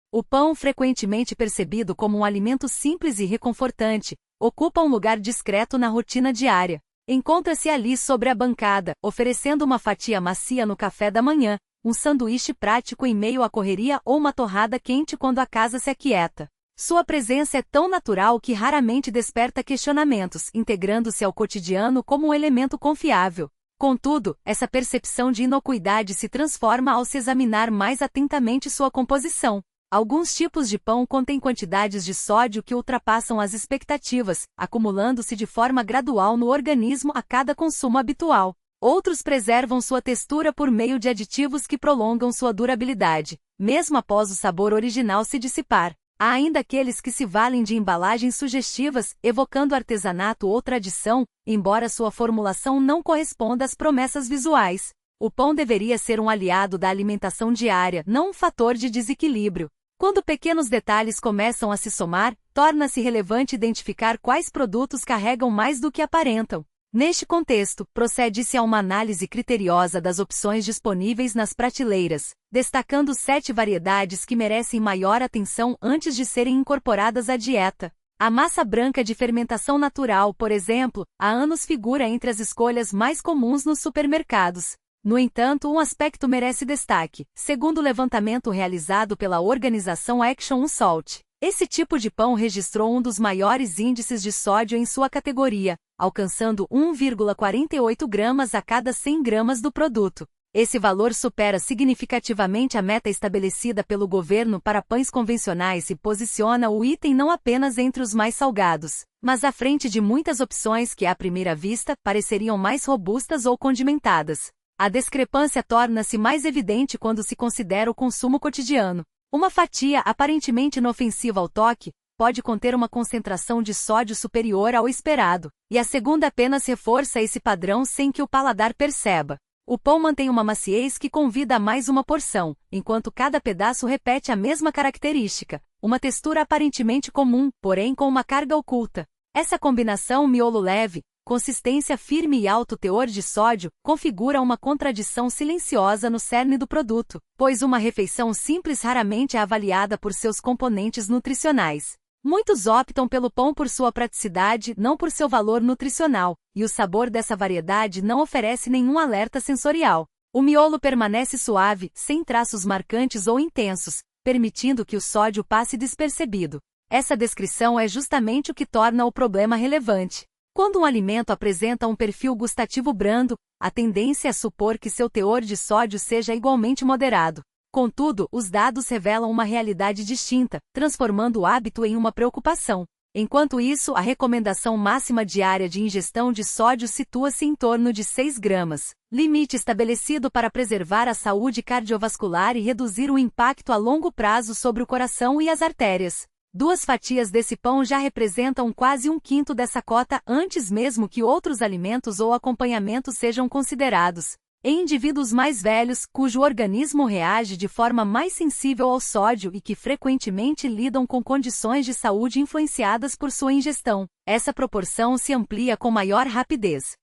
O pão, frequentemente percebido como um alimento simples e reconfortante, ocupa um lugar discreto na rotina diária. Encontra-se ali sobre a bancada, oferecendo uma fatia macia no café da manhã, um sanduíche prático em meio à correria ou uma torrada quente quando a casa se aquieta. Sua presença é tão natural que raramente desperta questionamentos, integrando-se ao cotidiano como um elemento confiável. Contudo, essa percepção de inocuidade se transforma ao se examinar mais atentamente sua composição. Alguns tipos de pão contêm quantidades de sódio que ultrapassam as expectativas, acumulando-se de forma gradual no organismo a cada consumo habitual. Outros preservam sua textura por meio de aditivos que prolongam sua durabilidade, mesmo após o sabor original se dissipar. Há ainda aqueles que se valem de embalagens sugestivas, evocando artesanato ou tradição, embora sua formulação não corresponda às promessas visuais. O pão deveria ser um aliado da alimentação diária, não um fator de desequilíbrio. Quando pequenos detalhes começam a se somar, torna-se relevante identificar quais produtos carregam mais do que aparentam. Neste contexto, procede-se a uma análise criteriosa das opções disponíveis nas prateleiras, destacando 7 variedades que merecem maior atenção antes de serem incorporadas à dieta. A massa branca de fermentação natural, por exemplo, há anos figura entre as escolhas mais comuns nos supermercados. No entanto, um aspecto merece destaque, segundo o levantamento realizado pela organização Action Salt. Esse tipo de pão registrou um dos maiores índices de sódio em sua categoria, alcançando 1,48 gramas a cada 100 gramas do produto. Esse valor supera significativamente a meta estabelecida pelo governo para pães convencionais e posiciona o item não apenas entre os mais salgados, mas à frente de muitas opções que à primeira vista pareceriam mais robustas ou condimentadas. A discrepância torna-se mais evidente quando se considera o consumo cotidiano. Uma fatia aparentemente inofensiva ao toque pode conter uma concentração de sódio superior ao esperado, e a segunda apenas reforça esse padrão sem que o paladar perceba. O pão mantém uma maciez que convida a mais uma porção, enquanto cada pedaço repete a mesma característica, uma textura aparentemente comum, porém com uma carga oculta. Essa combinação miolo leve, consistência firme e alto teor de sódio, configura uma contradição silenciosa no cerne do produto, pois uma refeição simples raramente é avaliada por seus componentes nutricionais. Muitos optam pelo pão por sua praticidade, não por seu valor nutricional, e o sabor dessa variedade não oferece nenhum alerta sensorial. O miolo permanece suave, sem traços marcantes ou intensos, permitindo que o sódio passe despercebido. Essa descrição é justamente o que torna o problema relevante. Quando um alimento apresenta um perfil gustativo brando, a tendência é supor que seu teor de sódio seja igualmente moderado. Contudo, os dados revelam uma realidade distinta, transformando o hábito em uma preocupação. Enquanto isso, a recomendação máxima diária de ingestão de sódio situa-se em torno de 6 gramas, limite estabelecido para preservar a saúde cardiovascular e reduzir o impacto a longo prazo sobre o coração e as artérias. 2 fatias desse pão já representam quase 1/5 dessa cota antes mesmo que outros alimentos ou acompanhamentos sejam considerados. Em indivíduos mais velhos, cujo organismo reage de forma mais sensível ao sódio e que frequentemente lidam com condições de saúde influenciadas por sua ingestão, essa proporção se amplia com maior rapidez.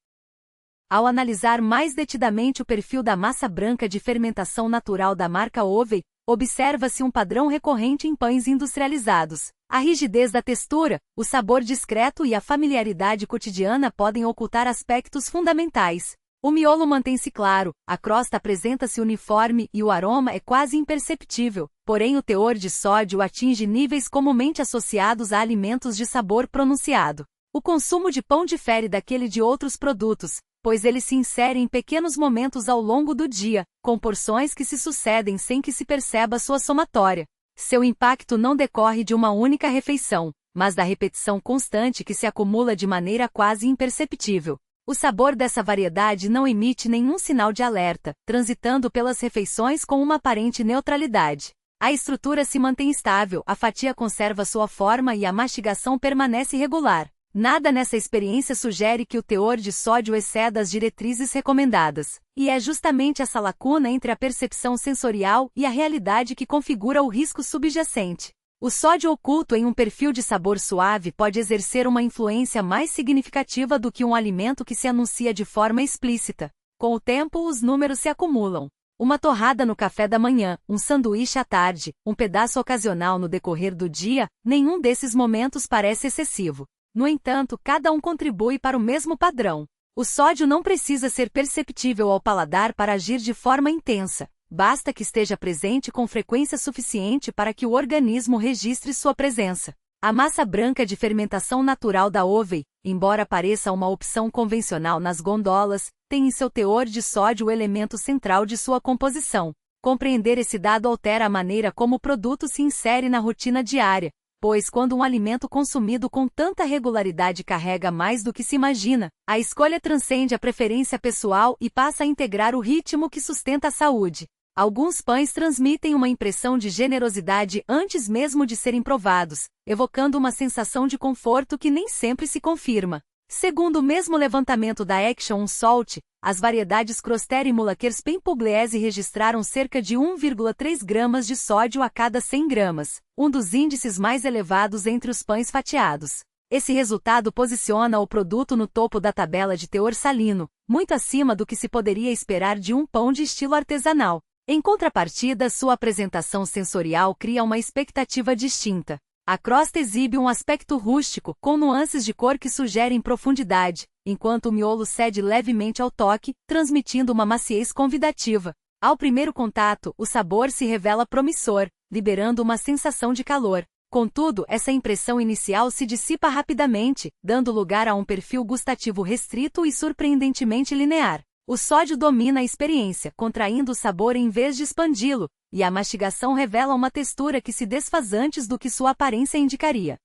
Ao analisar mais detidamente o perfil da massa branca de fermentação natural da marca Ovey, observa-se um padrão recorrente em pães industrializados. A rigidez da textura, o sabor discreto e a familiaridade cotidiana podem ocultar aspectos fundamentais. O miolo mantém-se claro, a crosta apresenta-se uniforme e o aroma é quase imperceptível, porém o teor de sódio atinge níveis comumente associados a alimentos de sabor pronunciado. O consumo de pão difere daquele de outros produtos, pois ele se insere em pequenos momentos ao longo do dia, com porções que se sucedem sem que se perceba sua somatória. Seu impacto não decorre de uma única refeição, mas da repetição constante que se acumula de maneira quase imperceptível. O sabor dessa variedade não emite nenhum sinal de alerta, transitando pelas refeições com uma aparente neutralidade. A estrutura se mantém estável, a fatia conserva sua forma e a mastigação permanece regular. Nada nessa experiência sugere que o teor de sódio exceda as diretrizes recomendadas, e é justamente essa lacuna entre a percepção sensorial e a realidade que configura o risco subjacente. O sódio oculto em um perfil de sabor suave pode exercer uma influência mais significativa do que um alimento que se anuncia de forma explícita. Com o tempo, os números se acumulam. Uma torrada no café da manhã, um sanduíche à tarde, um pedaço ocasional no decorrer do dia, nenhum desses momentos parece excessivo. No entanto, cada um contribui para o mesmo padrão. O sódio não precisa ser perceptível ao paladar para agir de forma intensa. Basta que esteja presente com frequência suficiente para que o organismo registre sua presença. A massa branca de fermentação natural da Ovey, embora pareça uma opção convencional nas gôndolas, tem em seu teor de sódio o elemento central de sua composição. Compreender esse dado altera a maneira como o produto se insere na rotina diária, pois quando um alimento consumido com tanta regularidade carrega mais do que se imagina, a escolha transcende a preferência pessoal e passa a integrar o ritmo que sustenta a saúde. Alguns pães transmitem uma impressão de generosidade antes mesmo de serem provados, evocando uma sensação de conforto que nem sempre se confirma. Segundo o mesmo levantamento da Action Salt, as variedades Croster e Mulakers-Pen Pugliese registraram cerca de 1,3 gramas de sódio a cada 100 gramas, um dos índices mais elevados entre os pães fatiados. Esse resultado posiciona o produto no topo da tabela de teor salino, muito acima do que se poderia esperar de um pão de estilo artesanal. Em contrapartida, sua apresentação sensorial cria uma expectativa distinta. A crosta exibe um aspecto rústico, com nuances de cor que sugerem profundidade, enquanto o miolo cede levemente ao toque, transmitindo uma maciez convidativa. Ao primeiro contato, o sabor se revela promissor, liberando uma sensação de calor. Contudo, essa impressão inicial se dissipa rapidamente, dando lugar a um perfil gustativo restrito e surpreendentemente linear. O sódio domina a experiência, contraindo o sabor em vez de expandi-lo, e a mastigação revela uma textura que se desfaz antes do que sua aparência indicaria.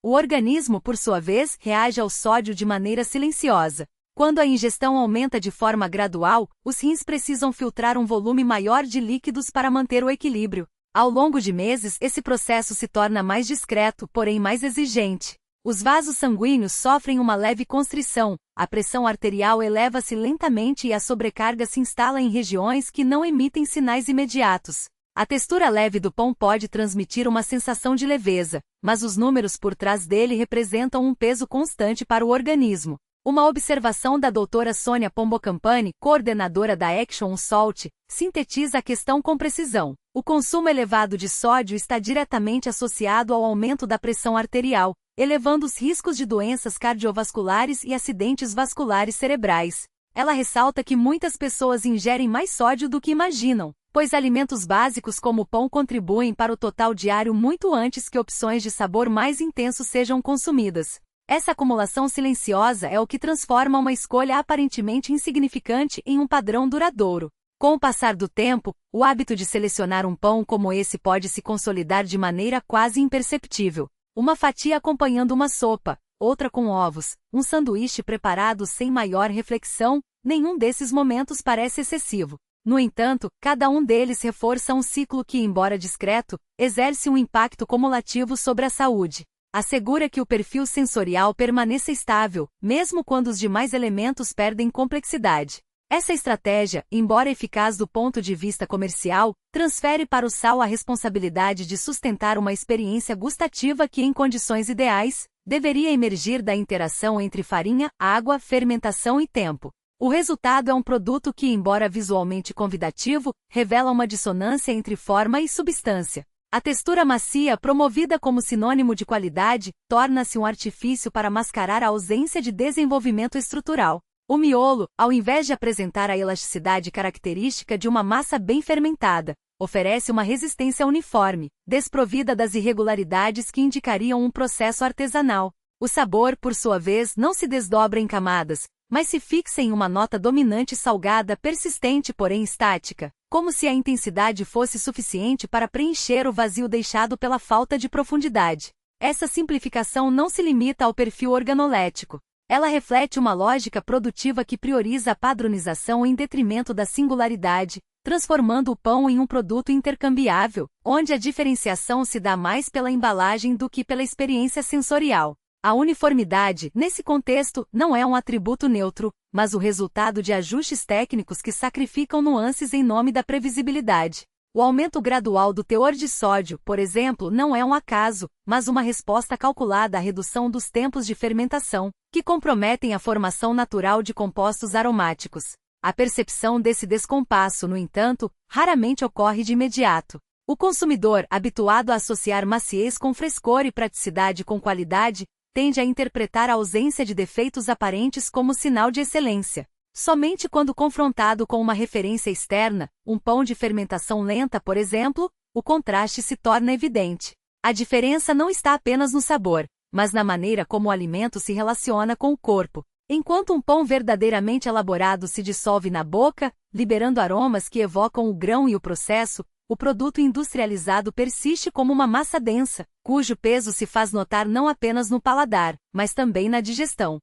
O organismo, por sua vez, reage ao sódio de maneira silenciosa. Quando a ingestão aumenta de forma gradual, os rins precisam filtrar um volume maior de líquidos para manter o equilíbrio. Ao longo de meses, esse processo se torna mais discreto, porém mais exigente. Os vasos sanguíneos sofrem uma leve constrição, a pressão arterial eleva-se lentamente e a sobrecarga se instala em regiões que não emitem sinais imediatos. A textura leve do pão pode transmitir uma sensação de leveza, mas os números por trás dele representam um peso constante para o organismo. Uma observação da doutora Sônia Pombocampani, coordenadora da Action Salt, sintetiza a questão com precisão. O consumo elevado de sódio está diretamente associado ao aumento da pressão arterial, elevando os riscos de doenças cardiovasculares e acidentes vasculares cerebrais. Ela ressalta que muitas pessoas ingerem mais sódio do que imaginam, pois alimentos básicos como o pão contribuem para o total diário muito antes que opções de sabor mais intenso sejam consumidas. Essa acumulação silenciosa é o que transforma uma escolha aparentemente insignificante em um padrão duradouro. Com o passar do tempo, o hábito de selecionar um pão como esse pode se consolidar de maneira quase imperceptível. Uma fatia acompanhando uma sopa, outra com ovos, um sanduíche preparado sem maior reflexão, nenhum desses momentos parece excessivo. No entanto, cada um deles reforça um ciclo que, embora discreto, exerce um impacto cumulativo sobre a saúde. Assegura que o perfil sensorial permaneça estável, mesmo quando os demais elementos perdem complexidade. Essa estratégia, embora eficaz do ponto de vista comercial, transfere para o sal a responsabilidade de sustentar uma experiência gustativa que, em condições ideais, deveria emergir da interação entre farinha, água, fermentação e tempo. O resultado é um produto que, embora visualmente convidativo, revela uma dissonância entre forma e substância. A textura macia, promovida como sinônimo de qualidade, torna-se um artifício para mascarar a ausência de desenvolvimento estrutural. O miolo, ao invés de apresentar a elasticidade característica de uma massa bem fermentada, oferece uma resistência uniforme, desprovida das irregularidades que indicariam um processo artesanal. O sabor, por sua vez, não se desdobra em camadas, mas se fixa em uma nota dominante salgada persistente porém estática, como se a intensidade fosse suficiente para preencher o vazio deixado pela falta de profundidade. Essa simplificação não se limita ao perfil organolético. Ela reflete uma lógica produtiva que prioriza a padronização em detrimento da singularidade, transformando o pão em um produto intercambiável, onde a diferenciação se dá mais pela embalagem do que pela experiência sensorial. A uniformidade, nesse contexto, não é um atributo neutro, mas o resultado de ajustes técnicos que sacrificam nuances em nome da previsibilidade. O aumento gradual do teor de sódio, por exemplo, não é um acaso, mas uma resposta calculada à redução dos tempos de fermentação, que comprometem a formação natural de compostos aromáticos. A percepção desse descompasso, no entanto, raramente ocorre de imediato. O consumidor, habituado a associar maciez com frescor e praticidade com qualidade, tende a interpretar a ausência de defeitos aparentes como sinal de excelência. Somente quando confrontado com uma referência externa, um pão de fermentação lenta, por exemplo, o contraste se torna evidente. A diferença não está apenas no sabor, mas na maneira como o alimento se relaciona com o corpo. Enquanto um pão verdadeiramente elaborado se dissolve na boca, liberando aromas que evocam o grão e o processo, o produto industrializado persiste como uma massa densa, cujo peso se faz notar não apenas no paladar, mas também na digestão.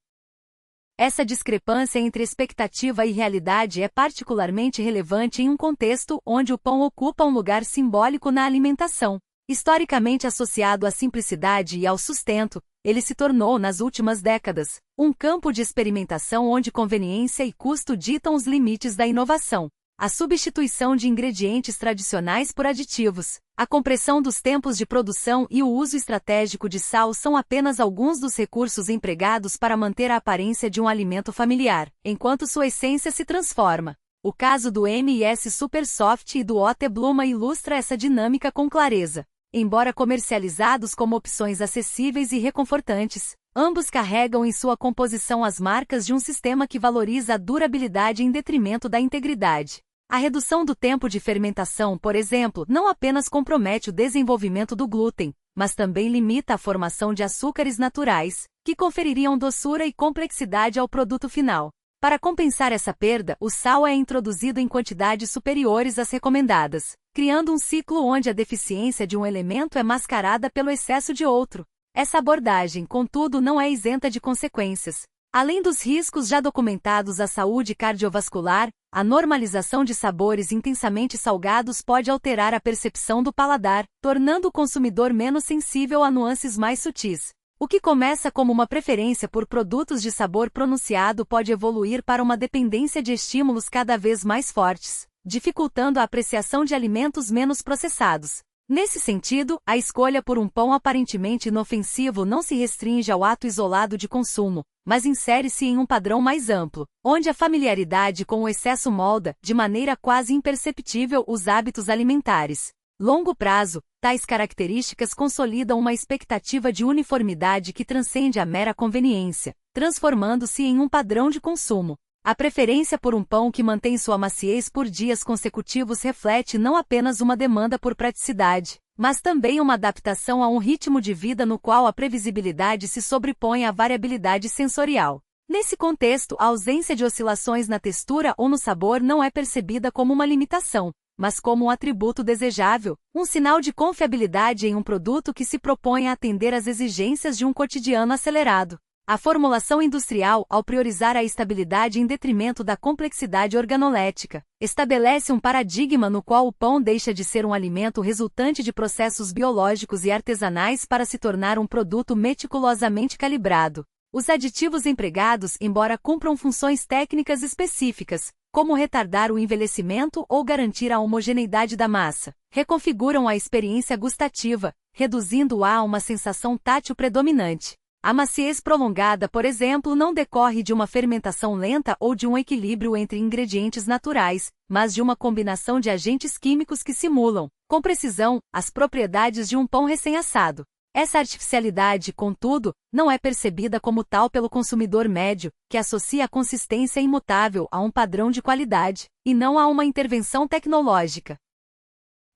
Essa discrepância entre expectativa e realidade é particularmente relevante em um contexto onde o pão ocupa um lugar simbólico na alimentação. Historicamente associado à simplicidade e ao sustento, ele se tornou, nas últimas décadas, um campo de experimentação onde conveniência e custo ditam os limites da inovação. A substituição de ingredientes tradicionais por aditivos, a compressão dos tempos de produção e o uso estratégico de sal são apenas alguns dos recursos empregados para manter a aparência de um alimento familiar, enquanto sua essência se transforma. O caso do M&S Supersoft e do Ote Bluma ilustra essa dinâmica com clareza. Embora comercializados como opções acessíveis e reconfortantes, ambos carregam em sua composição as marcas de um sistema que valoriza a durabilidade em detrimento da integridade. A redução do tempo de fermentação, por exemplo, não apenas compromete o desenvolvimento do glúten, mas também limita a formação de açúcares naturais, que confeririam doçura e complexidade ao produto final. Para compensar essa perda, o sal é introduzido em quantidades superiores às recomendadas, criando um ciclo onde a deficiência de um elemento é mascarada pelo excesso de outro. Essa abordagem, contudo, não é isenta de consequências. Além dos riscos já documentados à saúde cardiovascular, a normalização de sabores intensamente salgados pode alterar a percepção do paladar, tornando o consumidor menos sensível a nuances mais sutis. O que começa como uma preferência por produtos de sabor pronunciado pode evoluir para uma dependência de estímulos cada vez mais fortes, dificultando a apreciação de alimentos menos processados. Nesse sentido, a escolha por um pão aparentemente inofensivo não se restringe ao ato isolado de consumo, mas insere-se em um padrão mais amplo, onde a familiaridade com o excesso molda, de maneira quase imperceptível, os hábitos alimentares. Longo prazo, tais características consolidam uma expectativa de uniformidade que transcende a mera conveniência, transformando-se em um padrão de consumo. A preferência por um pão que mantém sua maciez por dias consecutivos reflete não apenas uma demanda por praticidade, mas também uma adaptação a um ritmo de vida no qual a previsibilidade se sobrepõe à variabilidade sensorial. Nesse contexto, a ausência de oscilações na textura ou no sabor não é percebida como uma limitação, mas como um atributo desejável, um sinal de confiabilidade em um produto que se propõe a atender às exigências de um cotidiano acelerado. A formulação industrial, ao priorizar a estabilidade em detrimento da complexidade organolética, estabelece um paradigma no qual o pão deixa de ser um alimento resultante de processos biológicos e artesanais para se tornar um produto meticulosamente calibrado. Os aditivos empregados, embora cumpram funções técnicas específicas, como retardar o envelhecimento ou garantir a homogeneidade da massa, reconfiguram a experiência gustativa, reduzindo-a a uma sensação tátil predominante. A maciez prolongada, por exemplo, não decorre de uma fermentação lenta ou de um equilíbrio entre ingredientes naturais, mas de uma combinação de agentes químicos que simulam, com precisão, as propriedades de um pão recém-assado. Essa artificialidade, contudo, não é percebida como tal pelo consumidor médio, que associa a consistência imutável a um padrão de qualidade, e não a uma intervenção tecnológica.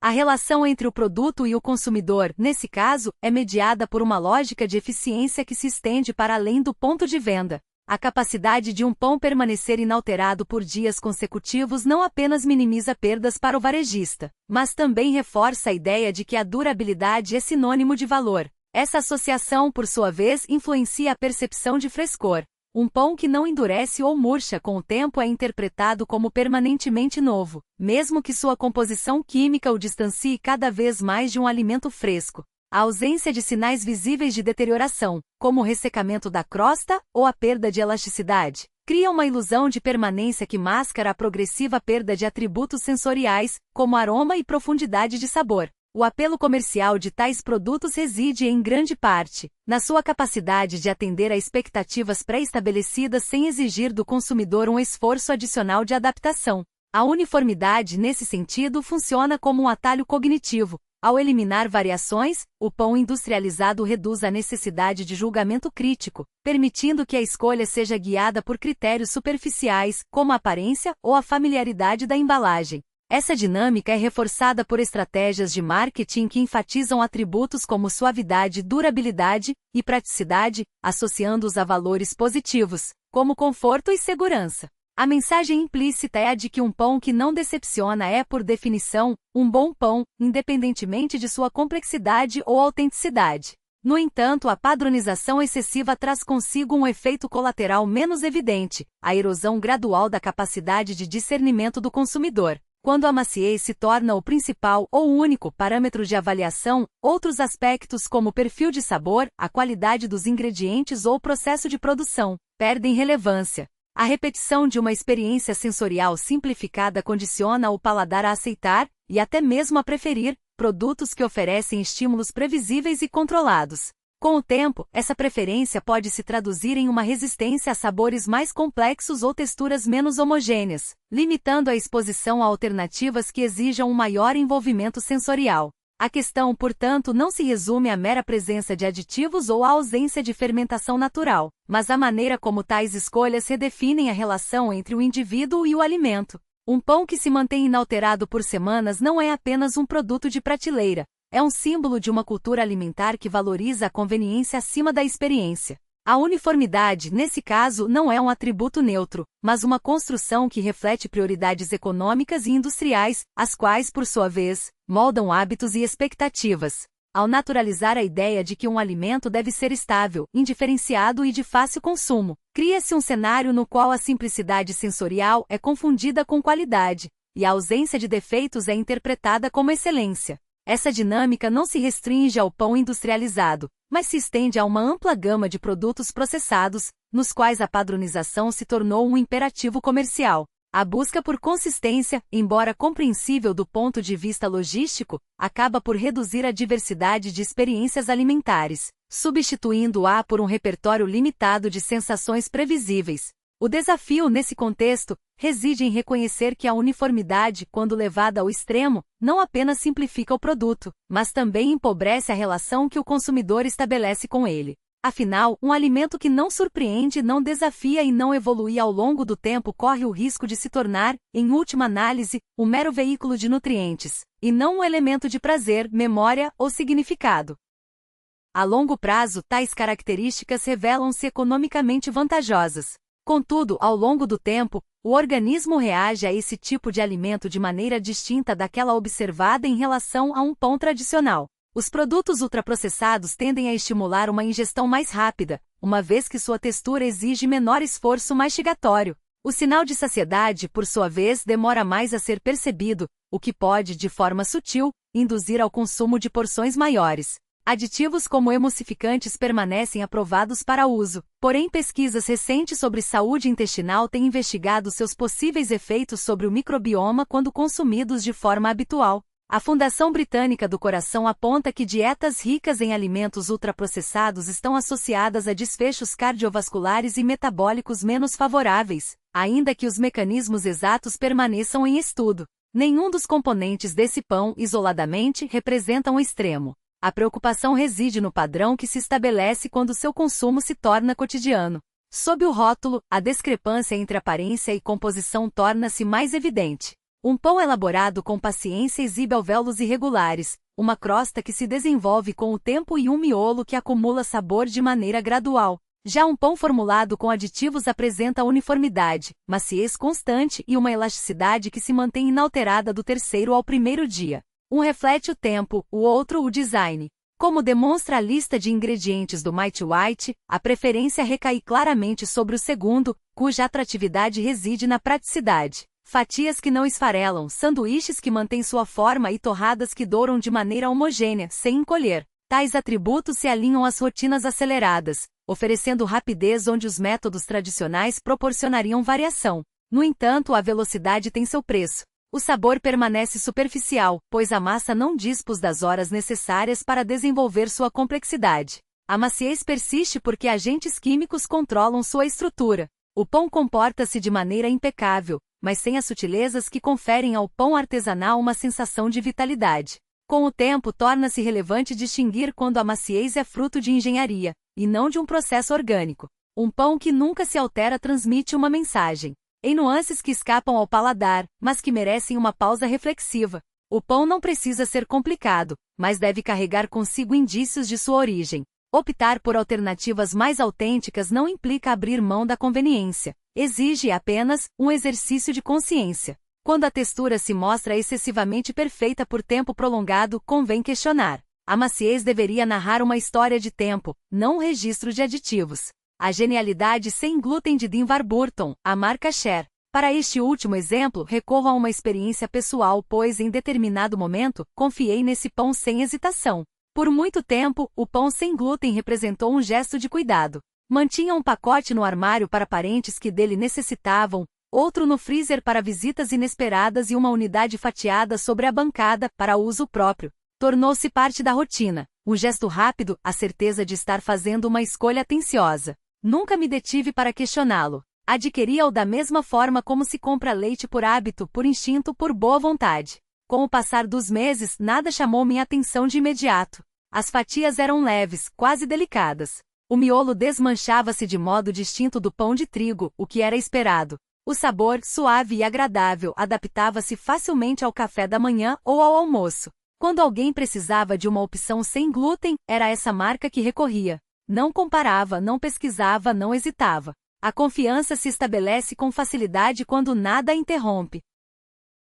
A relação entre o produto e o consumidor, nesse caso, é mediada por uma lógica de eficiência que se estende para além do ponto de venda. A capacidade de um pão permanecer inalterado por dias consecutivos não apenas minimiza perdas para o varejista, mas também reforça a ideia de que a durabilidade é sinônimo de valor. Essa associação, por sua vez, influencia a percepção de frescor. Um pão que não endurece ou murcha com o tempo é interpretado como permanentemente novo, mesmo que sua composição química o distancie cada vez mais de um alimento fresco. A ausência de sinais visíveis de deterioração, como o ressecamento da crosta ou a perda de elasticidade, cria uma ilusão de permanência que mascara a progressiva perda de atributos sensoriais, como aroma e profundidade de sabor. O apelo comercial de tais produtos reside, em grande parte, na sua capacidade de atender a expectativas pré-estabelecidas sem exigir do consumidor um esforço adicional de adaptação. A uniformidade, nesse sentido, funciona como um atalho cognitivo. Ao eliminar variações, o pão industrializado reduz a necessidade de julgamento crítico, permitindo que a escolha seja guiada por critérios superficiais, como a aparência ou a familiaridade da embalagem. Essa dinâmica é reforçada por estratégias de marketing que enfatizam atributos como suavidade, durabilidade e praticidade, associando-os a valores positivos, como conforto e segurança. A mensagem implícita é a de que um pão que não decepciona é, por definição, um bom pão, independentemente de sua complexidade ou autenticidade. No entanto, a padronização excessiva traz consigo um efeito colateral menos evidente, a erosão gradual da capacidade de discernimento do consumidor. Quando a maciez se torna o principal ou único parâmetro de avaliação, outros aspectos como o perfil de sabor, a qualidade dos ingredientes ou o processo de produção, perdem relevância. A repetição de uma experiência sensorial simplificada condiciona o paladar a aceitar, e até mesmo a preferir, produtos que oferecem estímulos previsíveis e controlados. Com o tempo, essa preferência pode se traduzir em uma resistência a sabores mais complexos ou texturas menos homogêneas, limitando a exposição a alternativas que exijam um maior envolvimento sensorial. A questão, portanto, não se resume à mera presença de aditivos ou à ausência de fermentação natural, mas à maneira como tais escolhas redefinem a relação entre o indivíduo e o alimento. Um pão que se mantém inalterado por semanas não é apenas um produto de prateleira. É um símbolo de uma cultura alimentar que valoriza a conveniência acima da experiência. A uniformidade, nesse caso, não é um atributo neutro, mas uma construção que reflete prioridades econômicas e industriais, as quais, por sua vez, moldam hábitos e expectativas. Ao naturalizar a ideia de que um alimento deve ser estável, indiferenciado e de fácil consumo, cria-se um cenário no qual a simplicidade sensorial é confundida com qualidade, e a ausência de defeitos é interpretada como excelência. Essa dinâmica não se restringe ao pão industrializado, mas se estende a uma ampla gama de produtos processados, nos quais a padronização se tornou um imperativo comercial. A busca por consistência, embora compreensível do ponto de vista logístico, acaba por reduzir a diversidade de experiências alimentares, substituindo-a por um repertório limitado de sensações previsíveis. O desafio, nesse contexto, reside em reconhecer que a uniformidade, quando levada ao extremo, não apenas simplifica o produto, mas também empobrece a relação que o consumidor estabelece com ele. Afinal, um alimento que não surpreende, não desafia e não evolui ao longo do tempo corre o risco de se tornar, em última análise, um mero veículo de nutrientes, e não um elemento de prazer, memória ou significado. A longo prazo, tais características revelam-se economicamente vantajosas. Contudo, ao longo do tempo, o organismo reage a esse tipo de alimento de maneira distinta daquela observada em relação a um pão tradicional. Os produtos ultraprocessados tendem a estimular uma ingestão mais rápida, uma vez que sua textura exige menor esforço mastigatório. O sinal de saciedade, por sua vez, demora mais a ser percebido, o que pode, de forma sutil, induzir ao consumo de porções maiores. Aditivos como emulsificantes permanecem aprovados para uso, porém pesquisas recentes sobre saúde intestinal têm investigado seus possíveis efeitos sobre o microbioma quando consumidos de forma habitual. A Fundação Britânica do Coração aponta que dietas ricas em alimentos ultraprocessados estão associadas a desfechos cardiovasculares e metabólicos menos favoráveis, ainda que os mecanismos exatos permaneçam em estudo. Nenhum dos componentes desse pão, isoladamente, representa um extremo. A preocupação reside no padrão que se estabelece quando seu consumo se torna cotidiano. Sob o rótulo, a discrepância entre aparência e composição torna-se mais evidente. Um pão elaborado com paciência exibe alvéolos irregulares, uma crosta que se desenvolve com o tempo e um miolo que acumula sabor de maneira gradual. Já um pão formulado com aditivos apresenta uniformidade, maciez constante e uma elasticidade que se mantém inalterada do terceiro ao primeiro dia. Um reflete o tempo, o outro o design. Como demonstra a lista de ingredientes do Mighty White, a preferência recai claramente sobre o segundo, cuja atratividade reside na praticidade. Fatias que não esfarelam, sanduíches que mantêm sua forma e torradas que douram de maneira homogênea, sem encolher. Tais atributos se alinham às rotinas aceleradas, oferecendo rapidez onde os métodos tradicionais proporcionariam variação. No entanto, a velocidade tem seu preço. O sabor permanece superficial, pois a massa não dispôs das horas necessárias para desenvolver sua complexidade. A maciez persiste porque agentes químicos controlam sua estrutura. O pão comporta-se de maneira impecável, mas sem as sutilezas que conferem ao pão artesanal uma sensação de vitalidade. Com o tempo, torna-se relevante distinguir quando a maciez é fruto de engenharia, e não de um processo orgânico. Um pão que nunca se altera transmite uma mensagem, em nuances que escapam ao paladar, mas que merecem uma pausa reflexiva. O pão não precisa ser complicado, mas deve carregar consigo indícios de sua origem. Optar por alternativas mais autênticas não implica abrir mão da conveniência, exige apenas um exercício de consciência. Quando a textura se mostra excessivamente perfeita por tempo prolongado, convém questionar. A maciez deveria narrar uma história de tempo, não um registro de aditivos. A genialidade sem glúten de Dean Warburton, a marca Cher. Para este último exemplo, recorro a uma experiência pessoal, pois em determinado momento, confiei nesse pão sem hesitação. Por muito tempo, o pão sem glúten representou um gesto de cuidado. Mantinha um pacote no armário para parentes que dele necessitavam, outro no freezer para visitas inesperadas e uma unidade fatiada sobre a bancada para uso próprio. Tornou-se parte da rotina. Um gesto rápido, a certeza de estar fazendo uma escolha atenciosa. Nunca me detive para questioná-lo. Adquiria-o da mesma forma como se compra leite por hábito, por instinto, por boa vontade. Com o passar dos meses, nada chamou minha atenção de imediato. As fatias eram leves, quase delicadas. O miolo desmanchava-se de modo distinto do pão de trigo, o que era esperado. O sabor, suave e agradável, adaptava-se facilmente ao café da manhã ou ao almoço. Quando alguém precisava de uma opção sem glúten, era essa marca que recorria. Não comparava, não pesquisava, não hesitava. A confiança se estabelece com facilidade quando nada a interrompe.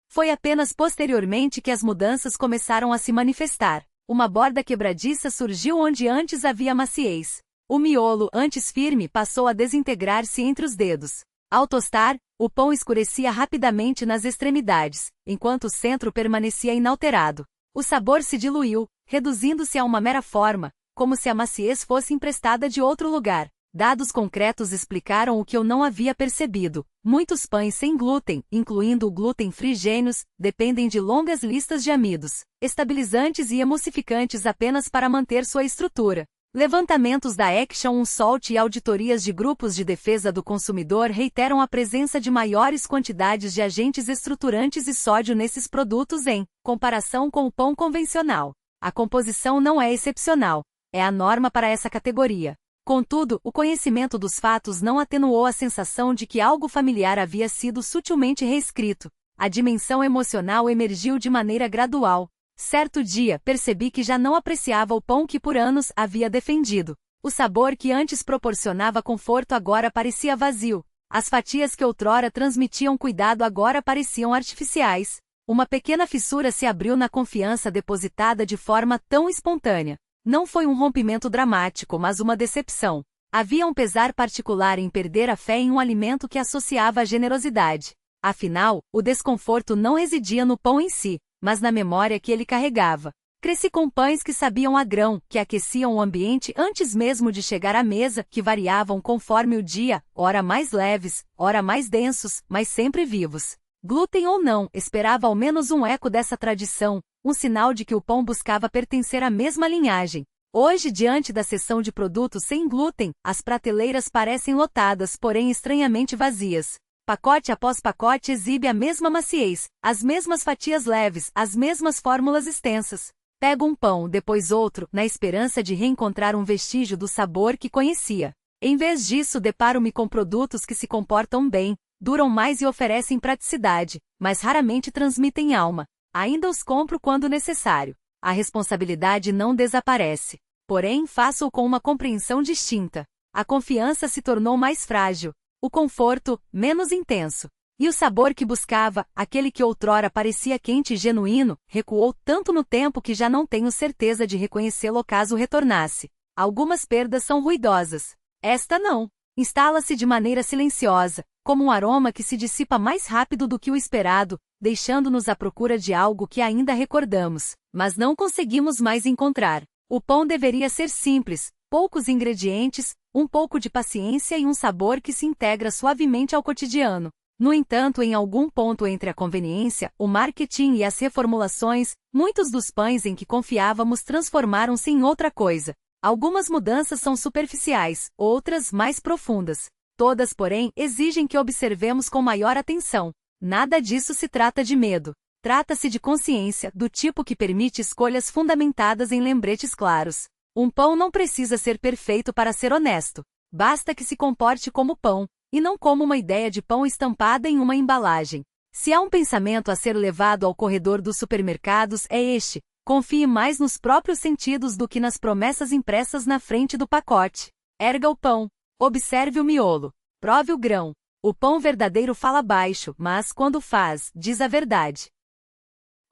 Foi apenas posteriormente que as mudanças começaram a se manifestar. Uma borda quebradiça surgiu onde antes havia maciez. O miolo, antes firme, passou a desintegrar-se entre os dedos. Ao tostar, o pão escurecia rapidamente nas extremidades, enquanto o centro permanecia inalterado. O sabor se diluiu, reduzindo-se a uma mera forma, como se a maciez fosse emprestada de outro lugar. Dados concretos explicaram o que eu não havia percebido. Muitos pães sem glúten, incluindo o glúten-free Genius, dependem de longas listas de amidos, estabilizantes e emulsificantes apenas para manter sua estrutura. Levantamentos da Action Salt e auditorias de grupos de defesa do consumidor reiteram a presença de maiores quantidades de agentes estruturantes e sódio nesses produtos em comparação com o pão convencional. A composição não é excepcional, é a norma para essa categoria. Contudo, o conhecimento dos fatos não atenuou a sensação de que algo familiar havia sido sutilmente reescrito. A dimensão emocional emergiu de maneira gradual. Certo dia, percebi que já não apreciava o pão que por anos havia defendido. O sabor que antes proporcionava conforto agora parecia vazio. As fatias que outrora transmitiam cuidado agora pareciam artificiais. Uma pequena fissura se abriu na confiança depositada de forma tão espontânea. Não foi um rompimento dramático, mas uma decepção. Havia um pesar particular em perder a fé em um alimento que associava a generosidade. Afinal, o desconforto não residia no pão em si, mas na memória que ele carregava. Cresci com pães que sabiam a grão, que aqueciam o ambiente antes mesmo de chegar à mesa, que variavam conforme o dia, ora mais leves, ora mais densos, mas sempre vivos. Glúten ou não, esperava ao menos um eco dessa tradição, um sinal de que o pão buscava pertencer à mesma linhagem. Hoje, diante da seção de produtos sem glúten, as prateleiras parecem lotadas, porém estranhamente vazias. Pacote após pacote exibe a mesma maciez, as mesmas fatias leves, as mesmas fórmulas extensas. Pego um pão, depois outro, na esperança de reencontrar um vestígio do sabor que conhecia. Em vez disso, deparo-me com produtos que se comportam bem, duram mais e oferecem praticidade, mas raramente transmitem alma. Ainda os compro quando necessário. A responsabilidade não desaparece. Porém, faço-o com uma compreensão distinta. A confiança se tornou mais frágil. O conforto, menos intenso. E o sabor que buscava, aquele que outrora parecia quente e genuíno, recuou tanto no tempo que já não tenho certeza de reconhecê-lo caso retornasse. Algumas perdas são ruidosas. Esta não. Instala-se de maneira silenciosa, como um aroma que se dissipa mais rápido do que o esperado, deixando-nos à procura de algo que ainda recordamos, mas não conseguimos mais encontrar. O pão deveria ser simples, poucos ingredientes, um pouco de paciência e um sabor que se integra suavemente ao cotidiano. No entanto, em algum ponto entre a conveniência, o marketing e as reformulações, muitos dos pães em que confiávamos transformaram-se em outra coisa. Algumas mudanças são superficiais, outras mais profundas. Todas, porém, exigem que observemos com maior atenção. Nada disso se trata de medo. Trata-se de consciência, do tipo que permite escolhas fundamentadas em lembretes claros. Um pão não precisa ser perfeito para ser honesto. Basta que se comporte como pão, e não como uma ideia de pão estampada em uma embalagem. Se há um pensamento a ser levado ao corredor dos supermercados, é este: confie mais nos próprios sentidos do que nas promessas impressas na frente do pacote. Erga o pão. Observe o miolo. Prove o grão. O pão verdadeiro fala baixo, mas quando faz, diz a verdade.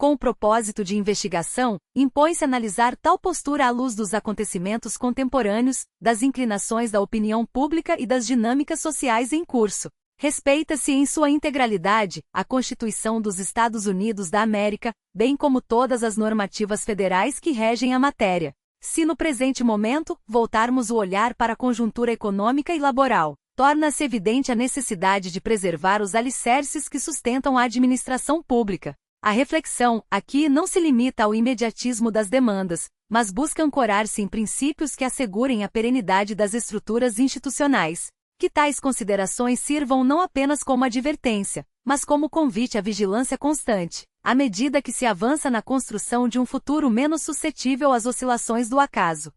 Com o propósito de investigação, impõe-se analisar tal postura à luz dos acontecimentos contemporâneos, das inclinações da opinião pública e das dinâmicas sociais em curso. Respeita-se em sua integralidade a Constituição dos Estados Unidos da América, bem como todas as normativas federais que regem a matéria. Se no presente momento, voltarmos o olhar para a conjuntura econômica e laboral, torna-se evidente a necessidade de preservar os alicerces que sustentam a administração pública. A reflexão, aqui, não se limita ao imediatismo das demandas, mas busca ancorar-se em princípios que assegurem a perenidade das estruturas institucionais. Que tais considerações sirvam não apenas como advertência, mas como convite à vigilância constante, à medida que se avança na construção de um futuro menos suscetível às oscilações do acaso.